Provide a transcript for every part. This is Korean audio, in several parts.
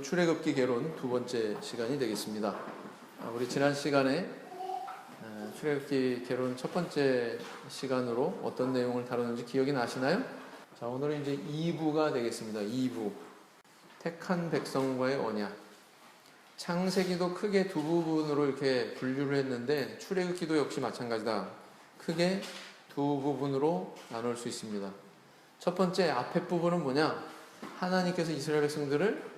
출애굽기 개론 두 번째 시간이 되겠습니다. 우리 지난 시간에 출애굽기 개론 첫 번째 시간으로 어떤 내용을 다뤘는지 기억이 나시나요? 자, 오늘은 이제 2부가 되겠습니다. 2부. 택한 백성과의 언약. 창세기도 크게 두 부분으로 이렇게 분류를 했는데 출애굽기도 역시 마찬가지다. 크게 두 부분으로 나눌 수 있습니다. 첫 번째 앞에 부분은 뭐냐? 하나님께서 이스라엘 백성들을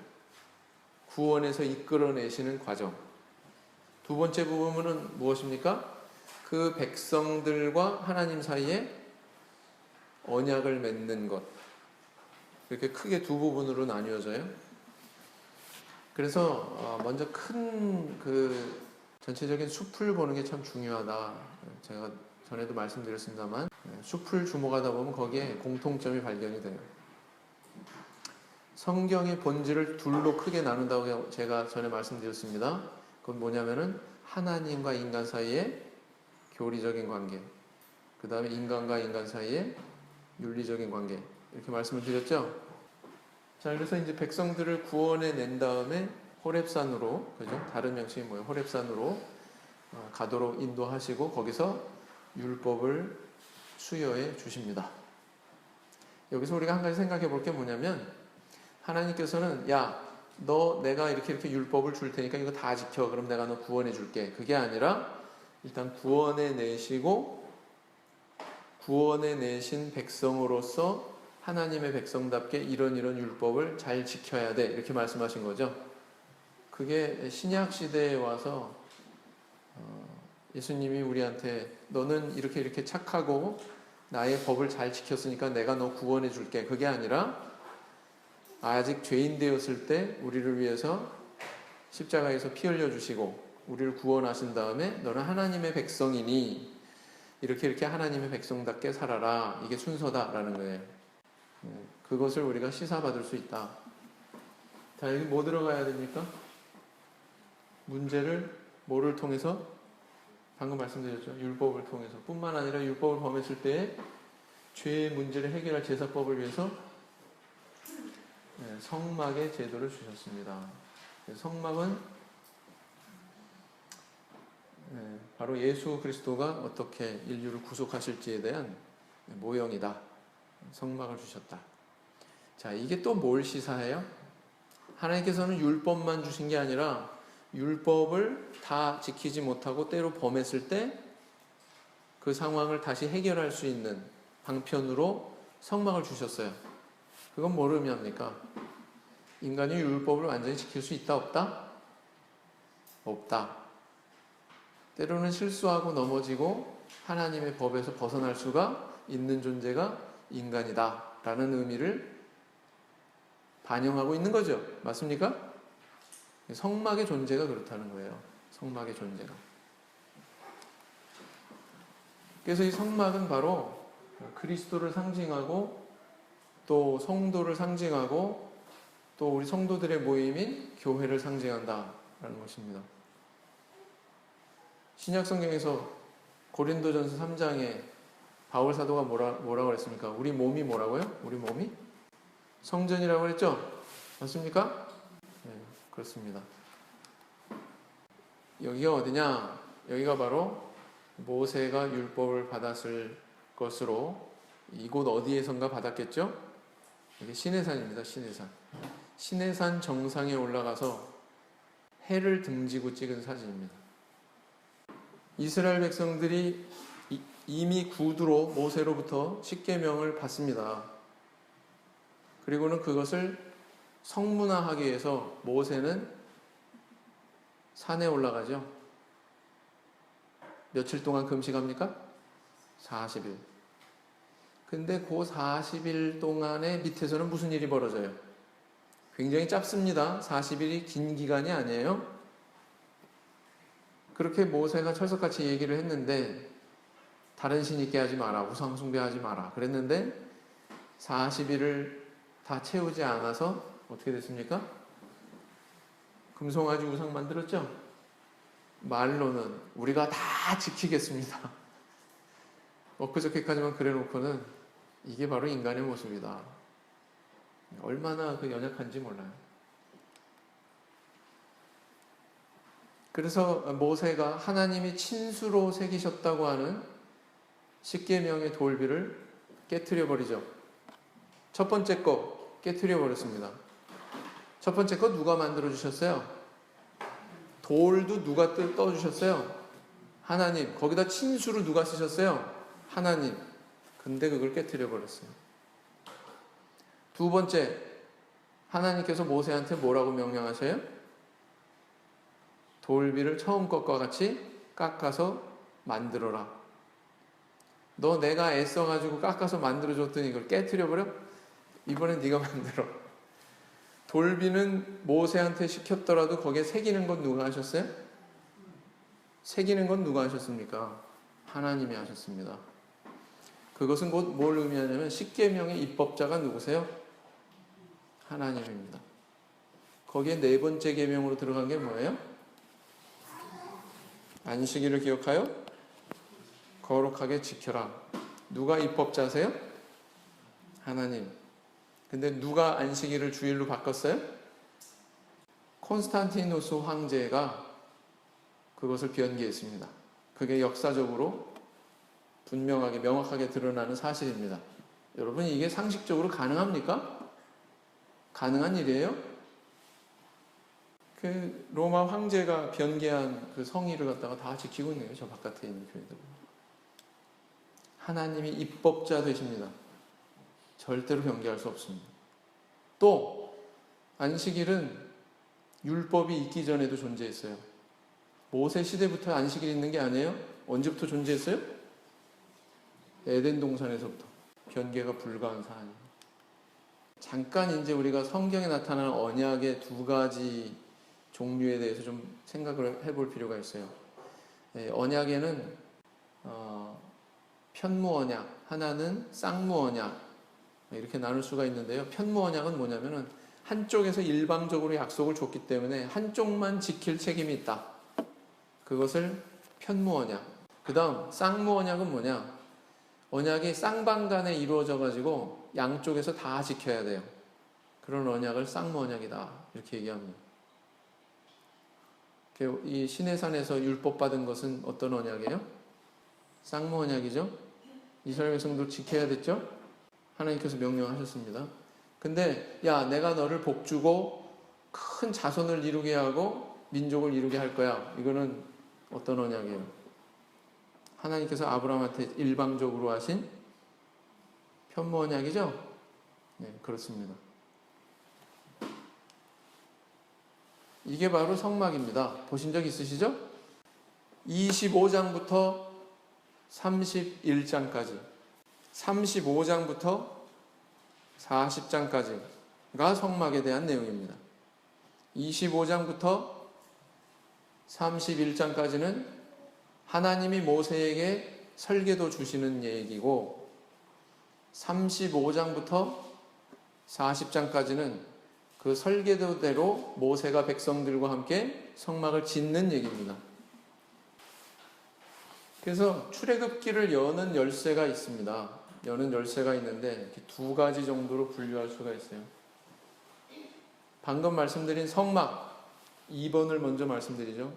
구원해서 이끌어내시는 과정. 두 번째 부분은 무엇입니까? 그 백성들과 하나님 사이에 언약을 맺는 것. 이렇게 크게 두 부분으로 나뉘어져요. 그래서 먼저 큰 전체적인 숲을 보는 게 참 중요하다. 제가 전에도 말씀드렸습니다만 숲을 주목하다 보면 거기에 공통점이 발견이 돼요. 성경의 본질을 둘로 크게 나눈다고 제가 전에 말씀드렸습니다. 그건 뭐냐면은 하나님과 인간 사이의 교리적인 관계, 그 다음에 인간과 인간 사이의 윤리적인 관계, 이렇게 말씀을 드렸죠. 자, 그래서 이제 백성들을 구원해 낸 다음에 호렙산으로, 그죠? 다른 명칭이 뭐예요? 호렙산으로 가도록 인도하시고 거기서 율법을 수여해 주십니다. 여기서 우리가 한 가지 생각해 볼 게 뭐냐면, 하나님께서는 내가 이렇게 율법을 줄 테니까 이거 다 지켜. 그럼 내가 너 구원해 줄게. 그게 아니라 일단 구원해 내시고 구원해 내신 백성으로서 하나님의 백성답게 이런 율법을 잘 지켜야 돼. 이렇게 말씀하신 거죠. 그게 신약 시대에 와서 예수님이 우리한테 너는 이렇게 착하고 나의 법을 잘 지켰으니까 내가 너 구원해 줄게. 그게 아니라 아직 죄인 되었을 때 우리를 위해서 십자가에서 피 흘려 주시고 우리를 구원하신 다음에 너는 하나님의 백성이니 이렇게 하나님의 백성답게 살아라. 이게 순서다라는 거예요. 그것을 우리가 시사받을 수 있다. 자, 여기 뭐 들어가야 됩니까? 문제를 뭐를 통해서? 방금 말씀드렸죠. 율법을 통해서. 뿐만 아니라 율법을 범했을 때에 죄의 문제를 해결할 제사법을 위해서 성막의 제도를 주셨습니다. 성막은 바로 예수 그리스도가 어떻게 인류를 구속하실지에 대한 모형이다. 성막을 주셨다. 자, 이게 또 뭘 시사해요? 하나님께서는 율법만 주신 게 아니라 율법을 다 지키지 못하고 때로 범했을 때 그 상황을 다시 해결할 수 있는 방편으로 성막을 주셨어요. 그건 뭘 의미합니까? 인간이 율법을 완전히 지킬 수 있다, 없다? 없다. 때로는 실수하고 넘어지고 하나님의 법에서 벗어날 수가 있는 존재가 인간이다 라는 의미를 반영하고 있는 거죠. 맞습니까? 성막의 존재가 그렇다는 거예요. 성막의 존재가. 그래서 이 성막은 바로 그리스도를 상징하고 또 성도를 상징하고 또 우리 성도들의 모임인 교회를 상징한다라는 것입니다. 신약성경에서 고린도전서 3장에 바울 사도가 뭐라고 그랬습니까? 우리 몸이 뭐라고요? 우리 몸이? 성전이라고 그랬죠? 맞습니까? 네, 그렇습니다. 여기가 어디냐? 여기가 바로 모세가 율법을 받았을 것으로 이곳 어디에선가 받았겠죠? 이게 시내산입니다. 시내산. 시내산 정상에 올라가서 해를 등지고 찍은 사진입니다. 이스라엘 백성들이 이미 구두로 모세로부터 십계명을 받습니다. 그리고는 그것을 성문화하기 위해서 모세는 산에 올라가죠. 며칠 동안 금식합니까? 40일. 근데 그 40일 동안에 밑에서는 무슨 일이 벌어져요? 굉장히 짧습니다. 40일이 긴 기간이 아니에요. 그렇게 모세가 철석같이 얘기를 했는데 다른 신 있게 하지 마라. 우상 숭배하지 마라. 그랬는데 40일을 다 채우지 않아서 어떻게 됐습니까? 금송아지 우상 만들었죠? 말로는 우리가 다 지키겠습니다. 엊그저께까지만 그래놓고는 이게 바로 인간의 모습이다. 얼마나 연약한지 몰라요. 그래서 모세가 하나님이 친수로 새기셨다고 하는 십계명의 돌비를 깨트려 버리죠. 첫 번째 거 깨트려 버렸습니다. 첫 번째 거 누가 만들어 주셨어요? 돌도 누가 떠 주셨어요? 하나님. 거기다 친수를 누가 쓰셨어요? 하나님. 근데 그걸 깨트려 버렸어요. 두 번째, 하나님께서 모세한테 뭐라고 명령하셔요? 돌비를 처음 것과 같이 깎아서 만들어라. 너 내가 애써가지고 깎아서 만들어줬더니 이걸 깨트려 버려? 이번엔 네가 만들어. 돌비는 모세한테 시켰더라도 거기에 새기는 건 누가 하셨어요? 새기는 건 누가 하셨습니까? 하나님이 하셨습니다. 그것은 곧 뭘 의미하냐면 십계명의 입법자가 누구세요? 하나님입니다. 거기에 네 번째 계명으로 들어간 게 뭐예요? 안식일을 기억하여 거룩하게 지켜라. 누가 입법자세요? 하나님. 근데 누가 안식일을 주일로 바꿨어요? 콘스탄티누스 황제가 그것을 변기했습니다. 그게 역사적으로 분명하게 명확하게 드러나는 사실입니다. 여러분, 이게 상식적으로 가능합니까? 가능한 일이에요? 그 로마 황제가 변개한 그 성의를 갖다가 다 지키고 있는 거예요. 저 바깥에 있는 교회들. 하나님이 입법자 되십니다. 절대로 변개할 수 없습니다. 또 안식일은 율법이 있기 전에도 존재했어요. 모세 시대부터 안식일이 있는 게 아니에요? 언제부터 존재했어요? 에덴 동산에서부터. 변개가 불가한 사안이에요. 잠깐 이제 우리가 성경에 나타나는 언약의 두 가지 종류에 대해서 좀 생각을 해볼 필요가 있어요. 언약에는 편무 언약, 하나는 쌍무 언약 이렇게 나눌 수가 있는데요. 편무 언약은 뭐냐면은 한쪽에서 일방적으로 약속을 줬기 때문에 한쪽만 지킬 책임이 있다. 그것을 편무 언약. 그 다음 쌍무 언약은 뭐냐? 언약이 쌍방간에 이루어져 가지고 양쪽에서 다 지켜야 돼요. 그런 언약을 쌍무 언약이다 이렇게 얘기합니다. 이 시내산에서 율법 받은 것은 어떤 언약이에요? 쌍무 언약이죠. 이스라엘 백성도 지켜야 됐죠. 하나님께서 명령하셨습니다. 근데 야, 내가 너를 복주고 큰 자손을 이루게 하고 민족을 이루게 할 거야. 이거는 어떤 언약이에요? 하나님께서 아브라함한테 일방적으로 하신 편무 언약이죠. 네, 그렇습니다. 이게 바로 성막입니다. 보신 적 있으시죠? 25장부터 31장까지, 35장부터 40장까지가 성막에 대한 내용입니다. 25장부터 31장까지는 하나님이 모세에게 설계도 주시는 얘기고, 35장부터 40장까지는 그 설계도대로 모세가 백성들과 함께 성막을 짓는 얘기입니다. 그래서 출애굽기를 여는 열쇠가 있습니다. 여는 열쇠가 있는데 이렇게 두 가지 정도로 분류할 수가 있어요. 방금 말씀드린 성막 2번을 먼저 말씀드리죠.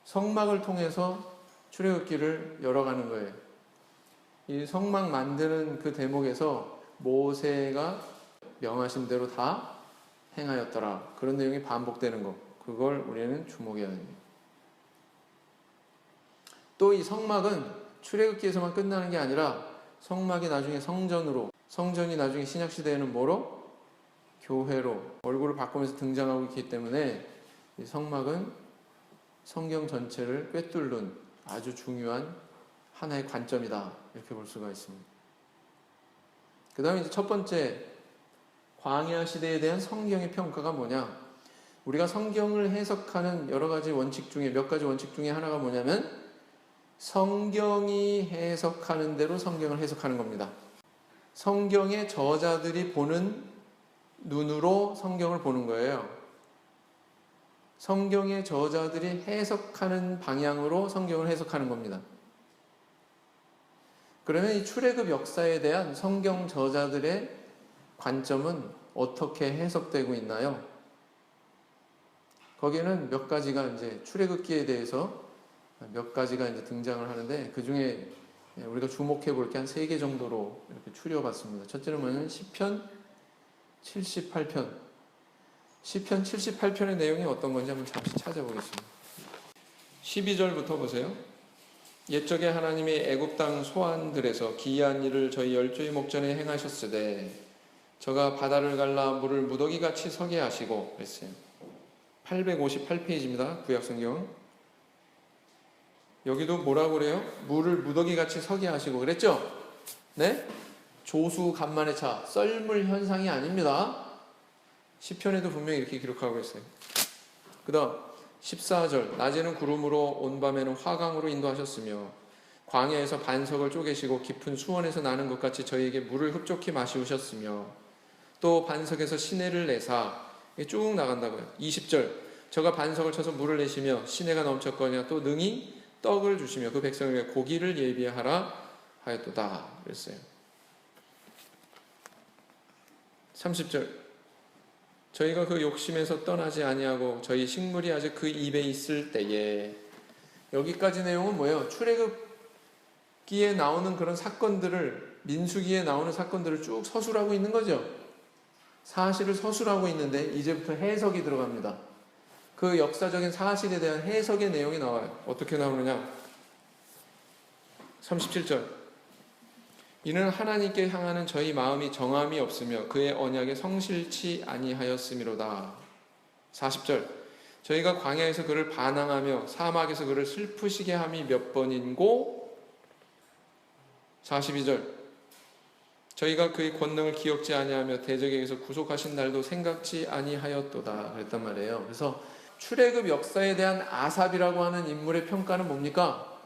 성막을 통해서 출애굽기를 열어가는 거예요. 이 성막 만드는 그 대목에서 모세가 명하신 대로 다 행하였더라. 그런 내용이 반복되는 것. 그걸 우리는 주목해야 됩니다. 또 이 성막은 출애굽기에서만 끝나는 게 아니라 성막이 나중에 성전으로, 성전이 나중에 신약시대에는 뭐로? 교회로 얼굴을 바꾸면서 등장하고 있기 때문에 이 성막은 성경 전체를 꿰뚫는 아주 중요한 하나의 관점이다. 이렇게 볼 수가 있습니다. 그 다음에 이제 첫 번째, 광야 시대에 대한 성경의 평가가 뭐냐? 우리가 성경을 해석하는 여러 가지 원칙 중에 몇 가지 원칙 중에 하나가 뭐냐면 성경이 해석하는 대로 성경을 해석하는 겁니다. 성경의 저자들이 보는 눈으로 성경을 보는 거예요. 성경의 저자들이 해석하는 방향으로 성경을 해석하는 겁니다. 그러면 이 출애굽 역사에 대한 성경 저자들의 관점은 어떻게 해석되고 있나요? 거기에는 몇 가지가 이제 출애굽기에 대해서 몇 가지가 이제 등장을 하는데 그 중에 우리가 주목해 볼 게 한 3개 정도로 이렇게 추려봤습니다. 첫째는 뭐냐면 시편 78편. 시편 78편의 내용이 어떤 건지 한번 잠시 찾아보겠습니다. 12절부터 보세요. 옛적에 하나님이 애굽 땅 소환들에서 기이한 일을 저희 열조의 목전에 행하셨으되 저가 바다를 갈라 물을 무더기같이 서게 하시고 그랬어요. 858페이지입니다. 구약성경. 여기도 뭐라고 그래요? 물을 무더기같이 서게 하시고 그랬죠? 네? 조수 간만의 차, 썰물 현상이 아닙니다. 시편에도 분명히 이렇게 기록하고 있어요. 그 다음 14절 낮에는 구름으로 온 밤에는 화강으로 인도하셨으며 광야에서 반석을 쪼개시고 깊은 수원에서 나는 것 같이 저희에게 물을 흡족히 마시우셨으며 또 반석에서 시내를 내사 쭉 나간다고요. 20절 저가 반석을 쳐서 물을 내시며 시내가 넘쳤거니와 또 능히 떡을 주시며 그 백성을 위해 고기를 예비하라 하였도다 그랬어요. 30절 저희가 그 욕심에서 떠나지 아니하고 저희 식물이 아직 그 입에 있을 때에 여기까지 내용은 뭐예요? 출애굽기에 나오는 그런 사건들을 민수기에 나오는 사건들을 쭉 서술하고 있는 거죠. 사실을 서술하고 있는데 이제부터 해석이 들어갑니다. 그 역사적인 사실에 대한 해석의 내용이 나와요. 어떻게 나오느냐? 37절 이는 하나님께 향하는 저희 마음이 정함이 없으며 그의 언약에 성실치 아니하였음이로다. 40절 저희가 광야에서 그를 반항하며 사막에서 그를 슬프시게 함이 몇 번인고. 42절 저희가 그의 권능을 기억지 아니하며 대적에게서 구속하신 날도 생각지 아니하였도다 그랬단 말이에요. 그래서 출애굽 역사에 대한 아삽이라고 하는 인물의 평가는 뭡니까?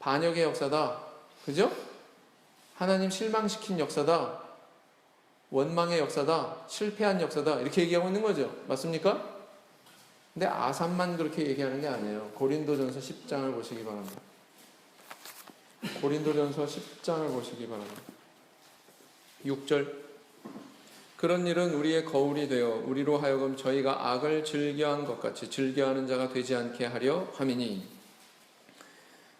반역의 역사다. 그죠? 하나님 실망시킨 역사다. 원망의 역사다. 실패한 역사다. 이렇게 얘기하고 있는 거죠. 맞습니까? 근데 아삽만 그렇게 얘기하는 게 아니에요. 고린도전서 10장을 보시기 바랍니다. 고린도전서 10장을 보시기 바랍니다. 6절 그런 일은 우리의 거울이 되어 우리로 하여금 저희가 악을 즐겨한 것 같이 즐겨하는 자가 되지 않게 하려 함이니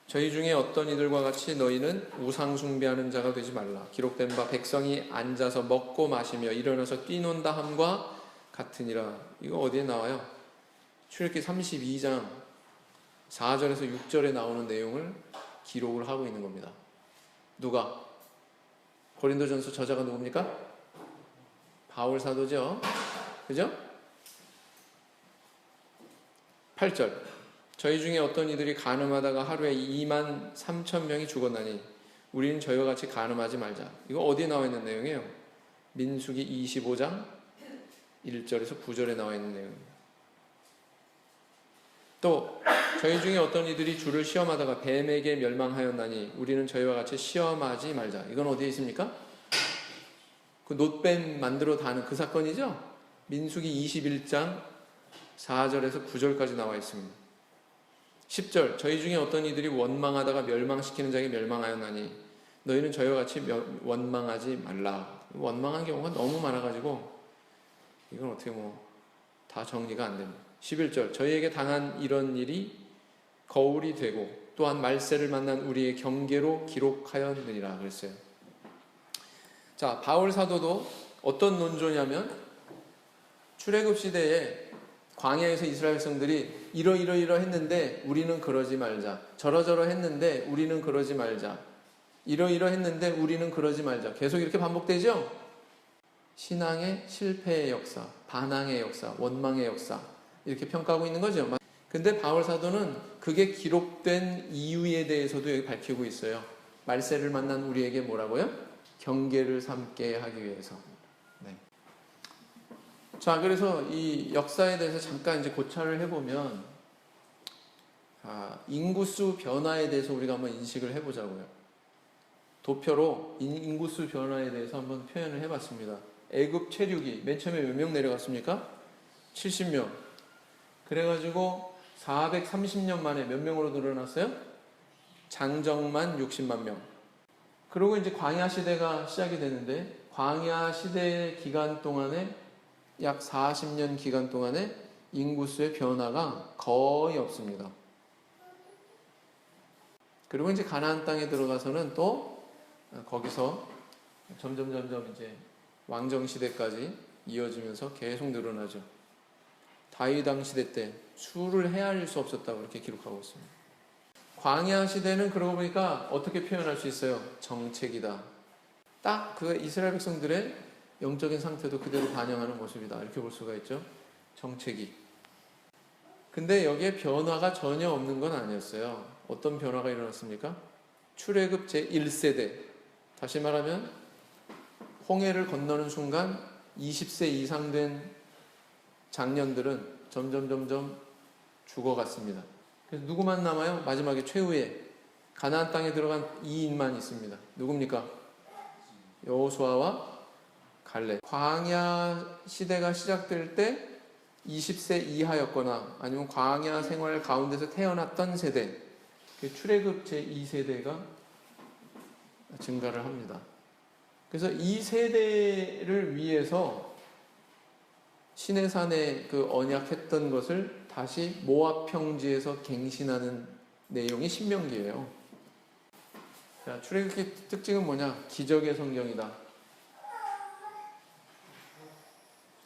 저희 중에 어떤 이들과 같이 너희는 우상 숭배하는 자가 되지 말라. 기록된 바 백성이 앉아서 먹고 마시며 일어나서 뛰논다 함과 같으니라. 이거 어디에 나와요? 출애굽기 32장 4절에서 6절에 나오는 내용을 기록을 하고 있는 겁니다. 누가? 고린도전서 저자가 누굽니까? 바울 사도죠. 그죠? 8절 저희 중에 어떤 이들이 간음하다가 하루에 23,000명이 죽었나니 우리는 저희와 같이 간음하지 말자. 이거 어디에 나와 있는 내용이에요? 민수기 25장 1절에서 9절에 나와 있는 내용입니다. 또 저희 중에 어떤 이들이 주를 시험하다가 뱀에게 멸망하였나니 우리는 저희와 같이 시험하지 말자. 이건 어디에 있습니까? 그 놋뱀 만들어 다는 그 사건이죠. 민수기 21장 4절에서 9절까지 나와 있습니다. 10절 저희 중에 어떤 이들이 원망하다가 멸망시키는 자에게 멸망하였나니 너희는 저희와 같이 원망하지 말라. 원망한 경우가 너무 많아가지고 이건 어떻게 다 정리가 안 됩니다. 11절 저희에게 당한 이런 일이 거울이 되고 또한 말세를 만난 우리의 경계로 기록하였느니라 그랬어요. 자, 바울 사도도 어떤 논조냐면 출애굽 시대에 광야에서 이스라엘 백성들이 이러 했는데 우리는 그러지 말자. 저러저러 했는데 우리는 그러지 말자. 이러 했는데 우리는 그러지 말자. 계속 이렇게 반복되죠? 신앙의 실패의 역사, 반항의 역사, 원망의 역사 이렇게 평가하고 있는 거죠. 근데 바울 사도는 그게 기록된 이유에 대해서도 여기 밝히고 있어요. 말세를 만난 우리에게 뭐라고요? 경계를 삼게 하기 위해서. 네. 자, 그래서 이 역사에 대해서 잠깐 이제 고찰을 해보면, 인구수 변화에 대해서 우리가 한번 인식을 해보자고요. 도표로 인구수 변화에 대해서 한번 표현을 해봤습니다. 애굽 체류기 맨 처음에 몇 명 내려갔습니까? 70명. 그래가지고 430년 만에 몇 명으로 늘어났어요? 장정만 60만 명. 그리고 이제 광야 시대가 시작이 되는데 광야 시대 기간 동안에 약 40년 기간 동안에 인구수의 변화가 거의 없습니다. 그리고 이제 가나안 땅에 들어가서는 또 거기서 점점 이제 왕정 시대까지 이어지면서 계속 늘어나죠. 다윗 왕 시대 때 수를 헤아릴 수 없었다고 이렇게 기록하고 있습니다. 광야 시대는 그러고 보니까 어떻게 표현할 수 있어요? 정책이다. 딱 그 이스라엘 백성들의 영적인 상태도 그대로 반영하는 모습이다. 이렇게 볼 수가 있죠. 정책이. 근데 여기에 변화가 전혀 없는 건 아니었어요. 어떤 변화가 일어났습니까? 출애굽 제1세대. 다시 말하면 홍해를 건너는 순간 20세 이상 된 장년들은 점점 죽어갔습니다. 그래서 누구만 남아요? 마지막에 최후에 가나안 땅에 들어간 2인만 있습니다. 누굽니까? 여호수아와 갈렙. 광야 시대가 시작될 때 20세 이하였거나 아니면 광야 생활 가운데서 태어났던 세대, 출애굽 제2세대가 증가를 합니다. 그래서 이 세대를 위해서 시내산에 그 언약했던 것을 다시 모압 평지에서 갱신하는 내용이 신명기예요. 자, 출애굽기 특징은 뭐냐? 기적의 성경이다.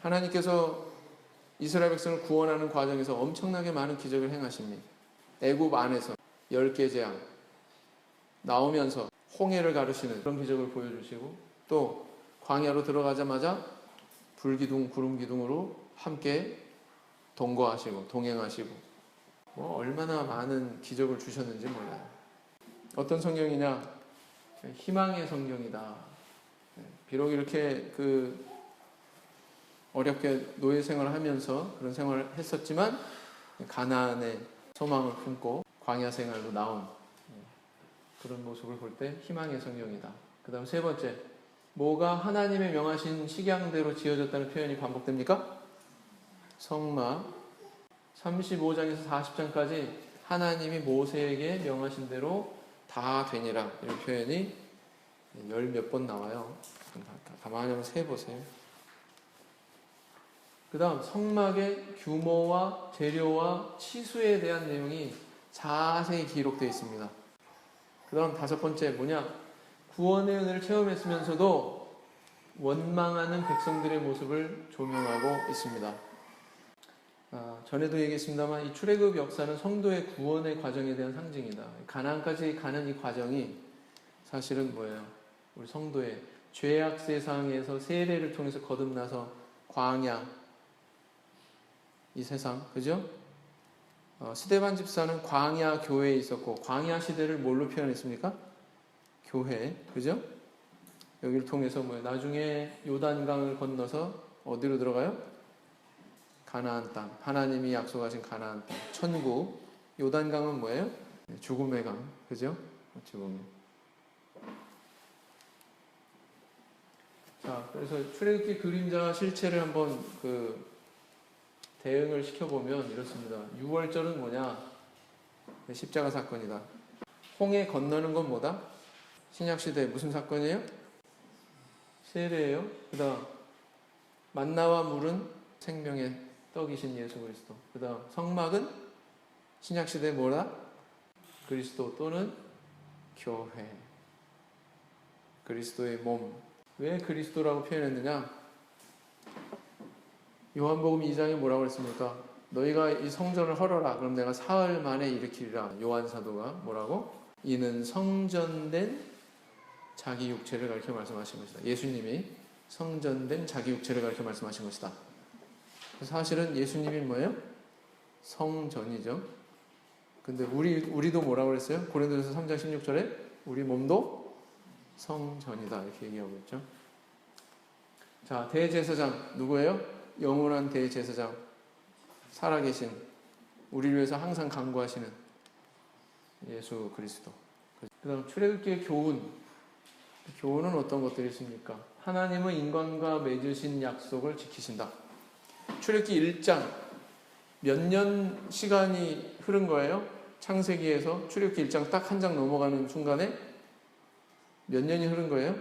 하나님께서 이스라엘 백성을 구원하는 과정에서 엄청나게 많은 기적을 행하십니다. 애굽 안에서 10개 재앙 나오면서 홍해를 가르시는 그런 기적을 보여주시고, 또 광야로 들어가자마자 불기둥 구름기둥으로 함께 동거하시고 동행하시고, 얼마나 많은 기적을 주셨는지 몰라요. 어떤 성경이냐? 희망의 성경이다. 비록 이렇게 어렵게 노예 생활을 하면서 그런 생활을 했었지만 가나안의 소망을 품고 광야 생활로 나온 그런 모습을 볼 때 희망의 성경이다. 그 다음 세 번째, 뭐가 하나님의 명하신 식양대로 지어졌다는 표현이 반복됩니까? 성막. 35장에서 40장까지 하나님이 모세에게 명하신 대로 다 되니라, 이런 표현이 열 몇 번 나와요. 가만히 한번 세보세요. 그 다음 성막의 규모와 재료와 치수에 대한 내용이 자세히 기록되어 있습니다. 그 다음 다섯 번째 뭐냐? 구원의 은혜를 체험했으면서도 원망하는 백성들의 모습을 조명하고 있습니다. 전에도 얘기했습니다만 이 출애굽 역사는 성도의 구원의 과정에 대한 상징이다. 가나안까지 가는 이 과정이 사실은 뭐예요? 우리 성도의 죄악 세상에서 세례를 통해서 거듭나서 광야, 이 세상, 그죠? 스데반 집사는 광야 교회에 있었고, 광야 시대를 뭘로 표현했습니까? 교회, 그죠? 여기를 통해서 나중에 요단강을 건너서 어디로 들어가요? 가나안 땅, 하나님이 약속하신 가나안 땅, 천국. 요단강은 뭐예요? 죽음의 강, 그죠? 어찌 보면. 자, 그래서 출애굽기 그림자 실체를 한번 대응을 시켜보면 이렇습니다. 6월절은 뭐냐? 십자가 사건이다. 홍해 건너는 건 뭐다? 신약시대에 무슨 사건이에요? 세례예요. 그 다음 만나와 물은 생명의 떡이신 예수 그리스도. 그 다음 성막은 신약시대에 뭐다? 그리스도 또는 교회. 그리스도의 몸. 왜 그리스도라고 표현했느냐? 요한복음 2장에 뭐라고 했습니까? 너희가 이 성전을 헐어라. 그럼 내가 사흘 만에 일으키리라. 요한 사도가 뭐라고? 이는 성전된 자기 육체를 가리켜 말씀하신 것이다. 예수님이 성전된 자기 육체를 가리켜 말씀하신 것이다. 사실은 예수님이 뭐예요? 성전이죠. 근데 우리도 뭐라고 그랬어요? 고린도전서 3장 16절에 우리 몸도 성전이다, 이렇게 얘기하고 있죠. 자, 대제사장 누구예요? 영원한 대제사장, 살아계신, 우리를 위해서 항상 간구하시는 예수 그리스도. 그 다음 출애굽기의 교훈은 어떤 것들이 있습니까? 하나님은 인간과 맺으신 약속을 지키신다. 출애굽기 1장 몇 년 시간이 흐른 거예요? 창세기에서 출애굽기 1장 딱 한 장 넘어가는 순간에 몇 년이 흐른 거예요?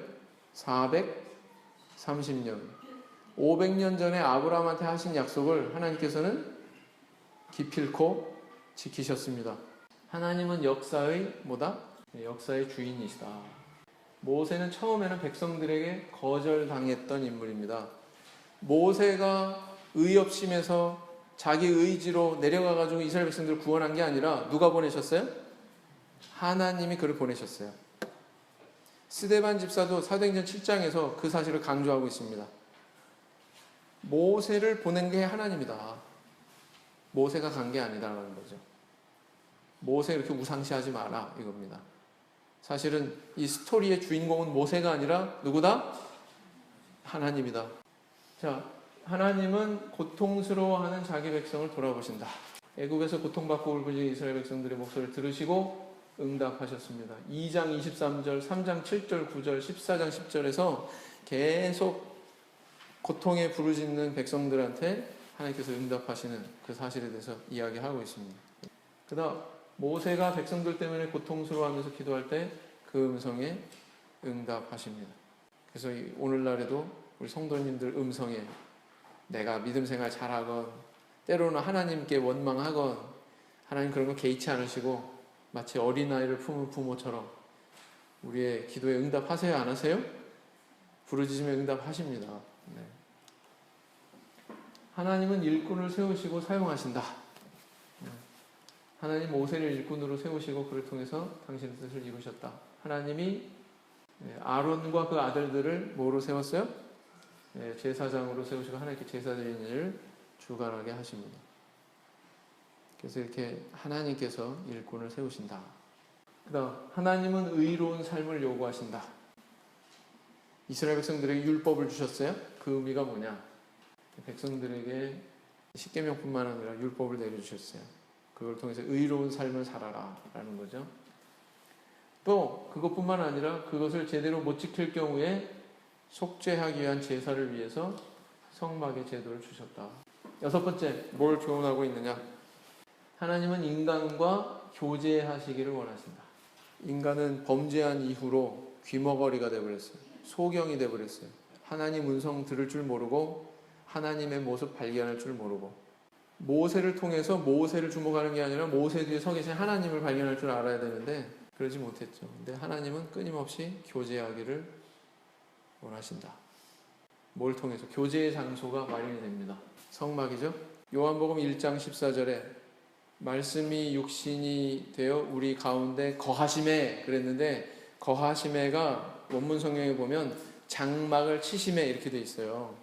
430년. 500년 전에 아브라함한테 하신 약속을 하나님께서는 기필코 지키셨습니다. 하나님은 역사의 뭐다? 역사의 주인이시다. 모세는 처음에는 백성들에게 거절당했던 인물입니다. 모세가 의협심에서 자기 의지로 내려가가지고 이스라엘 백성들을 구원한 게 아니라 누가 보내셨어요? 하나님이 그를 보내셨어요. 스데반 집사도 사도행전 7장에서 그 사실을 강조하고 있습니다. 모세를 보낸 게 하나님이다. 모세가 간 게 아니다라는 거죠. 모세 이렇게 우상시하지 마라 이겁니다. 사실은 이 스토리의 주인공은 모세가 아니라 누구다? 하나님이다. 자, 하나님은 고통스러워하는 자기 백성을 돌아보신다. 애굽에서 고통받고 울고 있는 이스라엘 백성들의 목소리를 들으시고 응답하셨습니다. 2장 23절, 3장 7절, 9절, 14장 10절에서 계속 고통에 부르짖는 백성들한테 하나님께서 응답하시는 그 사실에 대해서 이야기하고 있습니다. 그 다음 모세가 백성들 때문에 고통스러워하면서 기도할 때 그 음성에 응답하십니다. 그래서 오늘날에도 우리 성도님들 음성에 내가 믿음 생활 잘하건 때로는 하나님께 원망하건 하나님 그런 거 개의치 않으시고 마치 어린아이를 품은 부모처럼 우리의 기도에 응답하세요? 안 하세요? 부르짖으며 응답하십니다. 네. 하나님은 일꾼을 세우시고 사용하신다. 하나님 모세를 일꾼으로 세우시고 그를 통해서 당신의 뜻을 이루셨다. 하나님이 아론과 그 아들들을 뭐로 세웠어요? 제사장으로 세우시고 하나님께 제사 드리는 일을 주관하게 하십니다. 그래서 이렇게 하나님께서 일꾼을 세우신다. 그다음 하나님은 의로운 삶을 요구하신다. 이스라엘 백성들에게 율법을 주셨어요. 그 의미가 뭐냐? 백성들에게 십계명뿐만 아니라 율법을 내려주셨어요. 그걸 통해서 의로운 삶을 살아라 라는 거죠. 또 그것뿐만 아니라 그것을 제대로 못 지킬 경우에 속죄하기 위한 제사를 위해서 성막의 제도를 주셨다. 여섯 번째, 뭘 교훈하고 있느냐? 하나님은 인간과 교제하시기를 원하신다. 인간은 범죄한 이후로 귀머거리가 되어버렸어요. 소경이 되어버렸어요. 하나님 음성 들을 줄 모르고 하나님의 모습 발견할 줄 모르고 모세를 통해서 모세를 주목하는 게 아니라 모세 뒤에 서 계신 하나님을 발견할 줄 알아야 되는데 그러지 못했죠. 근데 하나님은 끊임없이 교제하기를 원하신다. 뭘 통해서? 교제의 장소가 마련이 됩니다. 성막이죠. 요한복음 1장 14절에 말씀이 육신이 되어 우리 가운데 거하심에 그랬는데 거하심에가 원문 성경에 보면 장막을 치심에 이렇게 돼 있어요.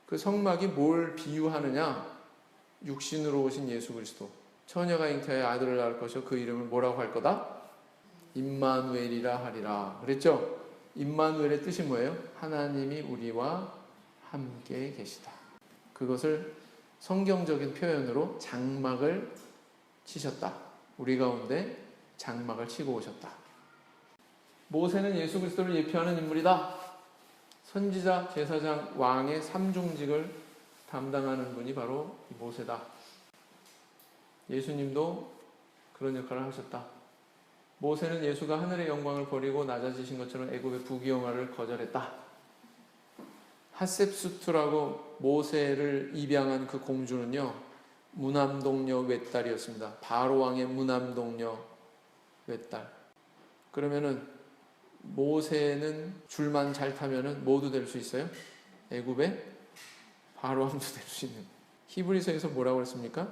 그 성막이 뭘 비유하느냐? 육신으로 오신 예수 그리스도. 처녀가 잉태하여 아들을 낳을 것이요 그 이름을 뭐라고 할 거다? 임마누엘이라 하리라. 그랬죠? 임마누엘의 뜻이 뭐예요? 하나님이 우리와 함께 계시다. 그것을 성경적인 표현으로 장막을 치셨다. 우리 가운데 장막을 치고 오셨다. 모세는 예수 그리스도를 예표하는 인물이다. 선지자, 제사장, 왕의 삼중직을 담당하는 분이 바로 모세다. 예수님도 그런 역할을 하셨다. 모세는 예수가 하늘의 영광을 버리고 낮아지신 것처럼 애굽의 부귀영화를 거절했다. 핫셉수트라고 모세를 입양한 그 공주는요, 무남동녀 외딸이었습니다. 바로왕의 무남동녀 외딸. 그러면은 모세는 줄만 잘 타면은 모두 될 수 있어요? 애굽의 바로왕도 될 수 있는. 히브리서에서 뭐라고 그랬습니까?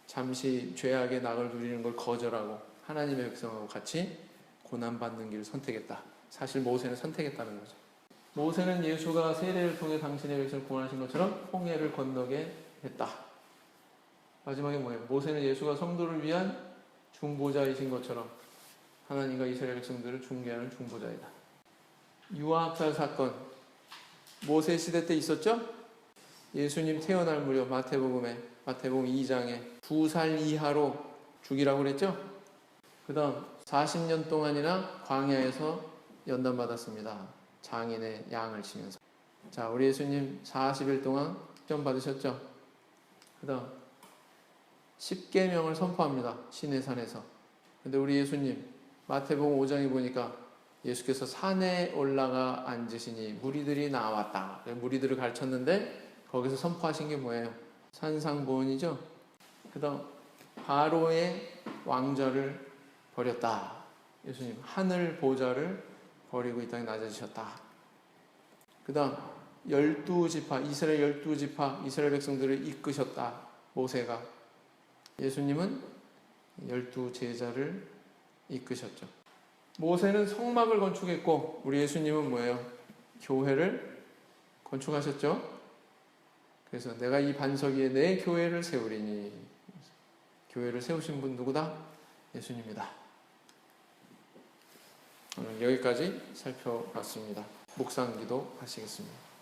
잠시 죄악의 낙을 누리는 걸 거절하고 하나님의 백성하고 같이 고난받는 길을 선택했다. 사실 모세는 선택했다는 거죠. 모세는 예수가 세례를 통해 당신의 백성을 구원하신 것처럼 홍해를 건너게 했다. 마지막에 뭐예요? 모세는 예수가 성도를 위한 중보자이신 것처럼 하나님과 이스라엘 백성들을 중개하는 중보자이다. 유아학살 사건 모세 시대 때 있었죠? 예수님 태어날 무렵 마태복음 2장에 2살 이하로 죽이라고 그랬죠? 그 다음 40년 동안이나 광야에서 연단받았습니다. 장인의 양을 치면서. 자, 우리 예수님 40일 동안 시험 받으셨죠? 그 다음 10계명을 선포합니다. 시내산에서. 근데 우리 예수님 마태복음 5장에 보니까 예수께서 산에 올라가 앉으시니 무리들이 나왔다. 무리들을 가르쳤는데 거기서 선포하신 게 뭐예요? 산상보훈이죠. 그다음 바로의 왕좌를 버렸다. 예수님 하늘 보좌를 버리고 이 땅에 낮아지셨다. 그다음 12지파 이스라엘 12지파 이스라엘 백성들을 이끄셨다. 모세가. 예수님은 12제자를 이끄셨죠. 모세는 성막을 건축했고 우리 예수님은 뭐예요? 교회를 건축하셨죠. 그래서 내가 이 반석 위에 내 교회를 세우리니. 교회를 세우신 분 누구다? 예수님이다. 오늘 여기까지 살펴봤습니다. 묵상 기도 하시겠습니다.